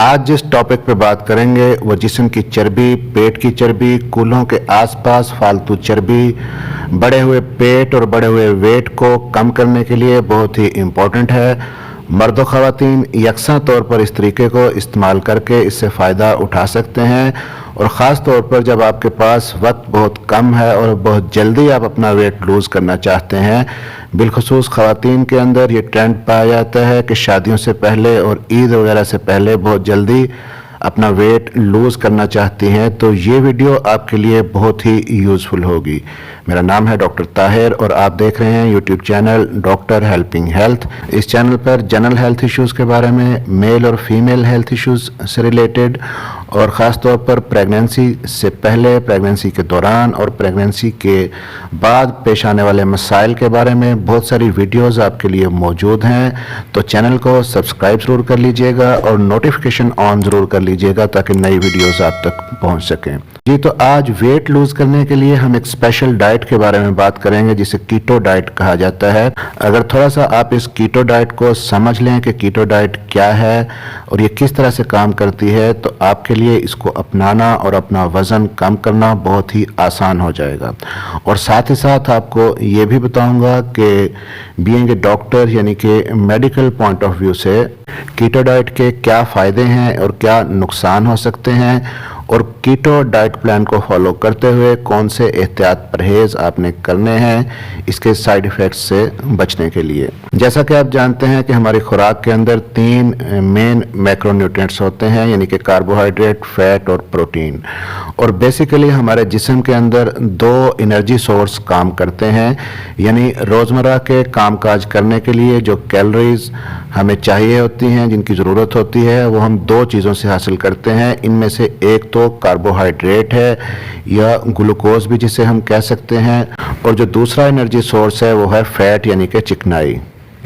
आज जिस टॉपिक पे बात करेंगे वो जिस्म की चर्बी, पेट की चर्बी, कूल्हों के आसपास फालतू चर्बी, बढ़े हुए पेट और बढ़े हुए वेट को कम करने के लिए बहुत ही इम्पोर्टेंट है। मर्द व ख़वातीन यकसा तौर पर इस तरीके को इस्तेमाल करके इससे फ़ायदा उठा सकते हैं, और ख़ास तौर पर जब आपके पास वक्त बहुत कम है और बहुत जल्दी आप अपना वेट लूज़ करना चाहते हैं। बिलखुसूस ख़वातीन के अंदर ये ट्रेंड पाया जाता है कि शादियों से पहले और ईद वगैरह से पहले बहुत जल्दी अपना वेट लूज़ करना चाहती हैं, तो ये वीडियो आपके लिए बहुत ही यूज़फुल होगी। मेरा नाम है डॉक्टर ताहिर और आप देख रहे हैं YouTube channel doctor helping health. इस चैनल पर जनरल हेल्थ इश्यूज़ के बारे में, मेल और फीमेल हेल्थ इश्यूज़ से रिलेटेड, और ख़ास तौर पर प्रेगनेंसी से पहले, प्रेगनेंसी के दौरान और प्रेगनेंसी के बाद पेश आने वाले मसाइल के बारे में बहुत सारी वीडियोज़ आपके लिए मौजूद हैं। तो चैनल को सब्सक्राइब ज़रूर कर लीजिएगा और नोटिफिकेशन ऑन ज़रूर कर लीजिएगा ताकि नई वीडियोज़ आप तक पहुंच सकें। जी, तो आज वेट लूज़ करने के लिए हम एक स्पेशल डाइट के बारे में बात करेंगे जिसे कीटो डाइट कहा जाता है। अगर थोड़ा सा आप इस कीटो डाइट को समझ लें कि कीटो डाइट क्या है और ये किस तरह से काम करती है, तो आपके लिए इसको अपनाना और अपना वज़न कम करना बहुत ही आसान हो जाएगा। और साथ ही साथ आपको ये भी बताऊंगा कि बीइंग ए डॉक्टर यानी कि मेडिकल पॉइंट ऑफ व्यू से कीटो डाइट के क्या फ़ायदे हैं और क्या नुकसान हो सकते हैं, और कीटो डाइट प्लान को फॉलो करते हुए कौन से एहतियात परहेज़ आपने करने हैं इसके साइड इफ़ेक्ट्स से बचने के लिए। जैसा कि आप जानते हैं कि हमारी खुराक के अंदर 3 मेन मैक्रोन्यूट्रिएंट्स होते हैं, यानी कि कार्बोहाइड्रेट, फैट और प्रोटीन। और बेसिकली हमारे जिस्म के अंदर 2 एनर्जी सोर्स काम करते हैं, यानी रोज़मर्रा के कामकाज करने के लिए जो कैलोरीज हमें चाहिए होती हैं, जिनकी ज़रूरत होती है, वो हम 2 चीज़ों से हासिल करते हैं। इनमें से एक तो कार्बोहाइड्रेट है या ग्लूकोज भी जिसे हम कह सकते हैं, और जो दूसरा एनर्जी सोर्स है वो है फैट यानी कि चिकनाई।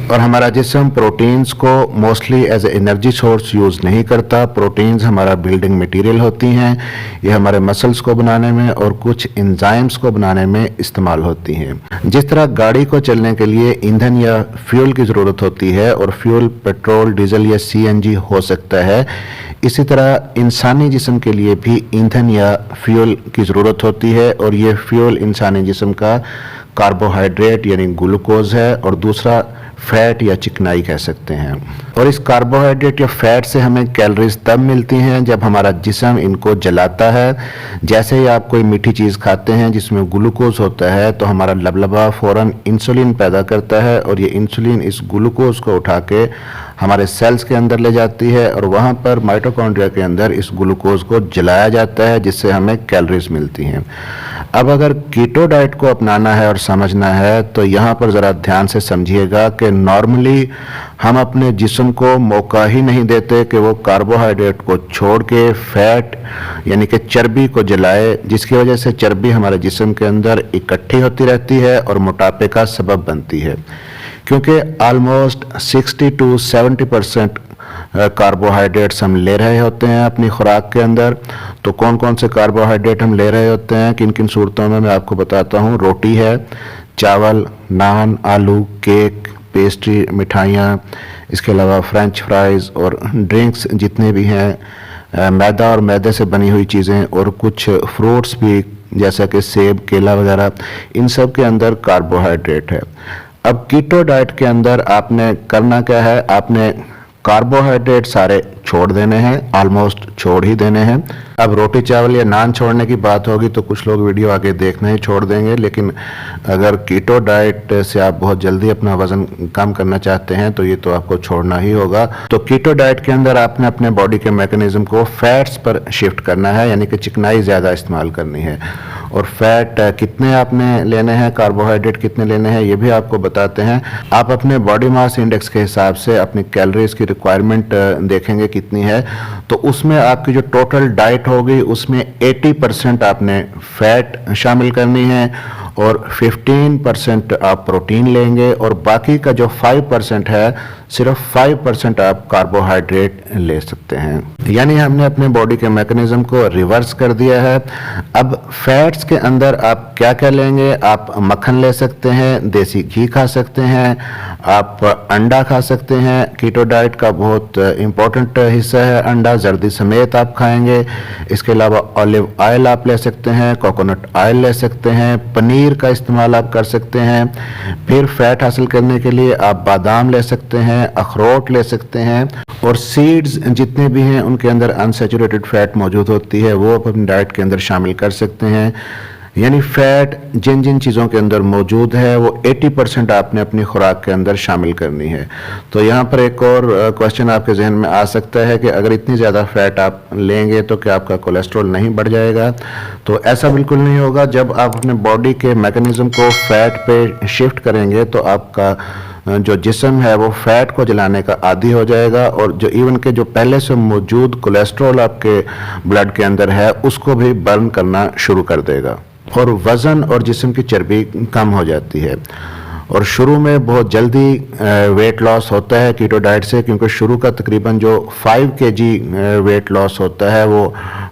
और हमारा जिस्म प्रोटीन्स को mostly as a energy source use नहीं करता। प्रोटीन्स हमारा बिल्डिंग मटेरियल होती हैं, ये हमारे मसल्स को बनाने में और कुछ एंजाइम्स को बनाने में इस्तेमाल होती हैं। जिस तरह गाड़ी को चलने के लिए ईंधन या फ्यूल की ज़रूरत होती है, और फ्यूल पेट्रोल, डीजल या सीएनजी हो सकता है, इसी तरह इंसानी जिस्म के लिए भी ईंधन या फ्यूल की ज़रूरत होती है, और ये फ्यूल इंसानी जिस्म का कार्बोहाइड्रेट यानी ग्लूकोज है, और दूसरा फैट या चिकनाई कह सकते हैं। और इस कार्बोहाइड्रेट या फैट से हमें कैलोरीज तब मिलती हैं जब हमारा जिस्म इनको जलाता है। जैसे ही आप कोई मीठी चीज़ खाते हैं जिसमें ग्लूकोज होता है, तो हमारा लबलबा फ़ौरन इंसुलिन पैदा करता है, और ये इंसुलिन इस ग्लूकोज को उठा के हमारे सेल्स के अंदर ले जाती है, और वहाँ पर माइटोकॉन्ड्रिया के अंदर इस ग्लूकोज को जलाया जाता है, जिससे हमें कैलोरीज मिलती हैं। अब अगर कीटो डाइट को अपनाना है और समझना है, तो यहाँ पर ज़रा ध्यान से समझिएगा कि नॉर्मली हम अपने जिस्म को मौका ही नहीं देते कि वो कार्बोहाइड्रेट को छोड़ के फैट यानी कि चर्बी को जलाए, जिसकी वजह से चर्बी हमारे जिस्म के अंदर इकट्ठी होती रहती है और मोटापे का सबब बनती है। क्योंकि ऑलमोस्ट 60 to 70% कार्बोहाइड्रेट्स हम ले रहे होते हैं अपनी खुराक के अंदर। तो कौन कौन से कार्बोहाइड्रेट हम ले रहे होते हैं, किन किन सूरतों में, मैं आपको बताता हूँ। रोटी है, चावल, नान, आलू, केक, पेस्ट्री, मिठाइयाँ, इसके अलावा फ्रेंच फ्राइज़ और ड्रिंक्स जितने भी हैं, मैदा और मैदे से बनी हुई चीज़ें, और कुछ फ्रूट्स भी जैसा कि सेब, केला वगैरह, इन सब के अंदर कार्बोहाइड्रेट है। अब कीटो डाइट के अंदर आपने करना क्या है, आपने कार्बोहाइड्रेट सारे छोड़ देने हैं, ऑलमोस्ट छोड़ ही देने हैं। अब रोटी चावल या नान छोड़ने की बात होगी तो कुछ लोग वीडियो आगे देखना ही छोड़ देंगे, लेकिन अगर कीटो डाइट से आप बहुत जल्दी अपना वज़न कम करना चाहते हैं तो ये तो आपको छोड़ना ही होगा। तो कीटो डाइट के अंदर आपने अपने बॉडी के मैकेनिज्म को फैट्स पर शिफ्ट करना है, यानी कि चिकनाई ज़्यादा इस्तेमाल करनी है। और फैट कितने आपने लेने हैं, कार्बोहाइड्रेट कितने लेने हैं, ये भी आपको बताते हैं। आप अपने बॉडी मास इंडेक्स के हिसाब से अपनी कैलोरीज की रिक्वायरमेंट देखेंगे कितनी है, तो उसमें आपकी जो टोटल डाइट होगी उसमें 80% आपने फैट शामिल करनी है, और 15% आप प्रोटीन लेंगे और बाकी का जो 5% है सिर्फ 5% आप कार्बोहाइड्रेट ले सकते हैं। यानी हमने अपने बॉडी के मैकेनिज्म को रिवर्स कर दिया है। अब फैट्स के अंदर आप क्या क्या लेंगे? आप मक्खन ले सकते हैं, देसी घी खा सकते हैं, आप अंडा खा सकते हैं। कीटो डाइट का बहुत इंपॉर्टेंट हिस्सा है अंडा, जर्दी समेत आप खाएंगे। इसके अलावा ऑलिव ऑयल आप ले सकते हैं, कोकोनट ऑयल ले सकते हैं, पनीर का इस्तेमाल आप कर सकते हैं। फिर फैट हासिल करने के लिए आप बादाम ले सकते हैं, अखरोट ले सकते हैं और सीड्स जितने भी हैं उनके अंदर अनसैचुरेटेड फैट मौजूद होती है, वो आप अपनी डाइट के अंदर शामिल कर सकते हैं। यानी फैट जिन जिन चीज़ों के अंदर मौजूद है वो 80% आपने अपनी खुराक के अंदर शामिल करनी है। तो यहाँ पर एक और क्वेश्चन आपके जहन में आ सकता है कि अगर इतनी ज़्यादा फैट आप लेंगे तो क्या आपका कोलेस्ट्रॉल नहीं बढ़ जाएगा? तो ऐसा बिल्कुल नहीं होगा। जब आप अपने बॉडी के मैकेनिज्म को फैट पे शिफ्ट करेंगे तो आपका जो जिस्म है वो फैट को जलाने का आदी हो जाएगा और जो इवन के जो पहले से मौजूद कोलेस्ट्रॉल आपके ब्लड के अंदर है उसको भी बर्न करना शुरू कर देगा और वज़न और जिस्म की चर्बी कम हो जाती है। और शुरू में बहुत जल्दी वेट लॉस होता है कीटो डाइट से, क्योंकि शुरू का तकरीबन जो 5 kg वेट लॉस होता है वो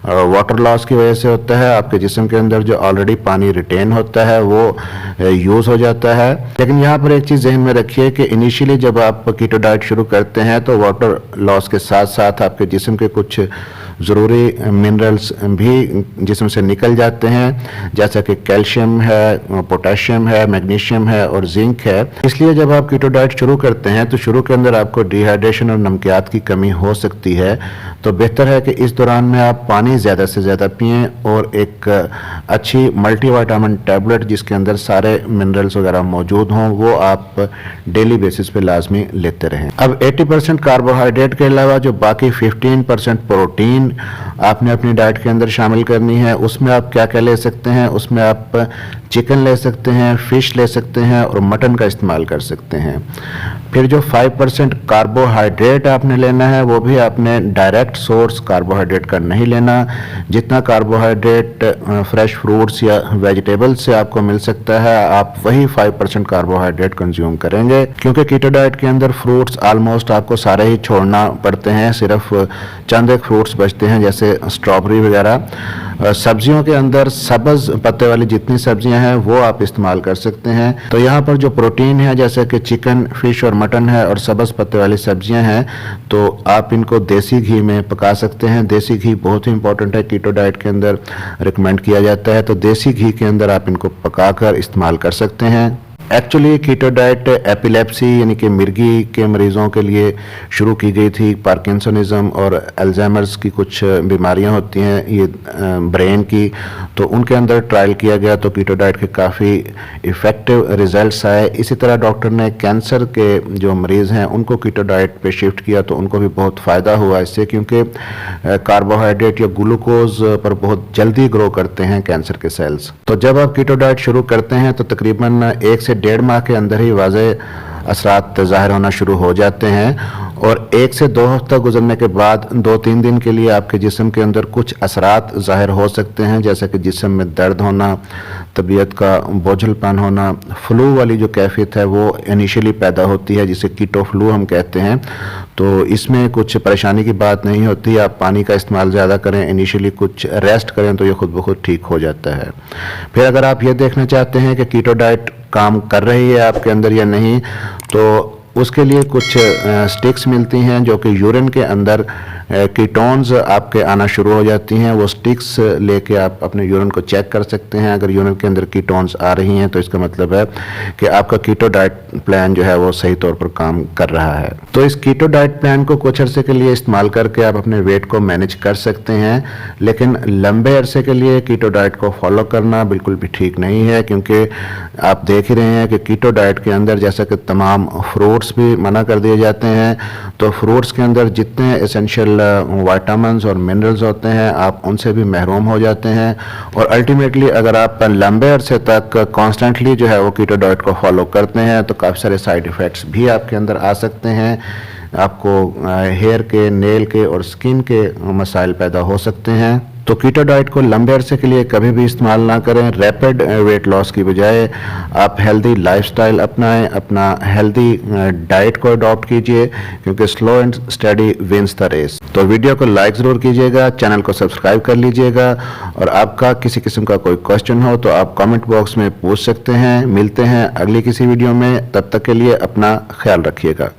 वाटर लॉस की वजह से होता है। आपके जिस्म के अंदर जो ऑलरेडी पानी रिटेन होता है वो यूज़ हो जाता है। लेकिन यहाँ पर एक चीज़ जहन में रखिए कि इनिशियली जब आप कीटो डाइट शुरू करते हैं तो वाटर लॉस के साथ साथ आपके जिस्म के कुछ ज़रूरी मिनरल्स भी जिस्म से निकल जाते हैं, जैसा कि कैल्शियम है, पोटेशियम है, मैग्नीशियम है और जिंक है। इसलिए जब आप कीटो डाइट शुरू करते हैं तो शुरू के अंदर आपको डिहाइड्रेशन और नमकियात की कमी हो सकती है। तो बेहतर है कि इस दौरान में आप पानी ज़्यादा से ज़्यादा पिएं और एक अच्छी मल्टीविटामिन टैबलेट जिसके अंदर सारे मिनरल्स वगैरह मौजूद हों वो आप डेली बेसिस पे लाजमी लेते रहें। अब 80% कार्बोहाइड्रेट के अलावा जो बाकी 15% प्रोटीन आपने अपनी डाइट के अंदर शामिल करनी है, उसमें आप क्या क्या ले सकते हैं? उसमें आप चिकन ले सकते हैं, फ़िश ले सकते हैं और मटन का इस्तेमाल कर सकते हैं। फिर जो 5% कार्बोहाइड्रेट आपने लेना है वो भी आपने डायरेक्ट सोर्स कार्बोहाइड्रेट का नहीं लेना। जितना कार्बोहाइड्रेट फ्रेश फ्रूट्स या वेजिटेबल्स से आपको मिल सकता है आप वही 5% कार्बोहाइड्रेट कंज्यूम करेंगे, क्योंकि कीटो डाइट के अंदर फ्रूट्स आलमोस्ट आपको सारे ही छोड़ना पड़ते हैं, सिर्फ चंद एक फ्रूट्स बचते हैं जैसे स्ट्रॉबेरी वगैरह। सब्जियों के अंदर सब्ज़ पत्ते वाली जितनी सब्जियां हैं वो आप इस्तेमाल कर सकते हैं। तो यहाँ पर जो प्रोटीन है जैसे कि चिकन, फिश और मटन है और सब्ज़ पत्ते वाली सब्जियां हैं तो आप इनको देसी घी में पका सकते हैं। देसी घी बहुत ही इंपॉर्टेंट है, कीटो डाइट के अंदर रिकमेंड किया जाता है। तो देसी घी के अंदर आप इनको पकाकर इस्तेमाल कर सकते हैं। एक्चुअली कीटो डाइट एपिलेप्सी यानी कि मिर्गी के मरीज़ों के लिए शुरू की गई थी। पार्किंसनिज्म और अल्जाइमर्स की कुछ बीमारियां होती हैं ये ब्रेन की, तो उनके अंदर ट्रायल किया गया तो कीटो डाइट के काफ़ी इफ़ेक्टिव रिजल्ट्स आए। इसी तरह डॉक्टर ने कैंसर के जो मरीज़ हैं उनको कीटो डाइट पे शिफ्ट किया तो उनको भी बहुत फ़ायदा हुआ इससे, क्योंकि कार्बोहाइड्रेट या ग्लूकोज पर बहुत जल्दी ग्रो करते हैं कैंसर के सेल्स। तो जब आप कीटो डाइट शुरू करते हैं तो तकरीबन 1 से 1.5 माह के अंदर ही वाज़े असरात ज़ाहिर होना शुरू हो जाते हैं और 1 से 2 हफ्ता गुजरने के बाद 2-3 दिन के लिए आपके जिस्म के अंदर कुछ असरात ज़ाहिर हो सकते हैं, जैसे कि जिस्म में दर्द होना, तबीयत का बोझलपन होना, फ्लू वाली जो कैफियत है वो इनिशियली पैदा होती है जिसे कीटो फ्लू हम कहते हैं। तो इसमें कुछ परेशानी की बात नहीं होती, आप पानी का इस्तेमाल ज़्यादा करें, इनिशियली कुछ रेस्ट करें तो ये खुद ब खुद ठीक हो जाता है। फिर अगर आप ये देखना चाहते हैं कि कीटो डाइट काम कर रही है आपके अंदर या नहीं, तो उसके लिए कुछ स्टिक्स मिलती हैं जो कि यूरिन के अंदर कीटोन्स आपके आना शुरू हो जाती हैं। वो स्टिक्स लेके आप अपने यूरिन को चेक कर सकते हैं। अगर यूरिन के अंदर कीटोन्स आ रही हैं तो इसका मतलब है कि आपका कीटो डाइट प्लान जो है वो सही तौर पर काम कर रहा है। तो इस कीटो डाइट प्लान को कुछ अरसे के लिए इस्तेमाल करके आप अपने वेट को मैनेज कर सकते हैं, लेकिन लंबे अरसे के लिए कीटो डाइट को फॉलो करना बिल्कुल भी ठीक नहीं है, क्योंकि आप देख ही रहे हैं कि कीटो डाइट के अंदर जैसा कि तमाम फ्रूट्स भी मना कर दिए जाते हैं, तो फ्रूट्स के अंदर जितने एसेंशियल विटामिन्स और मिनरल्स होते हैं आप उनसे भी महरूम हो जाते हैं। और अल्टीमेटली अगर आप लंबे अरसे तक कॉन्स्टेंटली जो है वो कीटो डाइट को फॉलो करते हैं तो काफ़ी सारे साइड इफ़ेक्ट्स भी आपके अंदर आ सकते हैं। आपको हेयर के, नेल के और स्किन के मसाइल पैदा हो सकते हैं। तो कीटो डाइट को लंबे अरसे के लिए कभी भी इस्तेमाल ना करें। रैपिड वेट लॉस की बजाय आप हेल्दी लाइफस्टाइल अपनाएं, अपना हेल्दी डाइट को अडॉप्ट कीजिए, क्योंकि slow and steady wins the race. तो वीडियो को लाइक ज़रूर कीजिएगा, चैनल को सब्सक्राइब कर लीजिएगा, और आपका किसी किस्म का कोई क्वेश्चन हो तो आप कमेंट बॉक्स में पूछ सकते हैं। मिलते हैं अगली किसी वीडियो में, तब तक के लिए अपना ख्याल रखिएगा।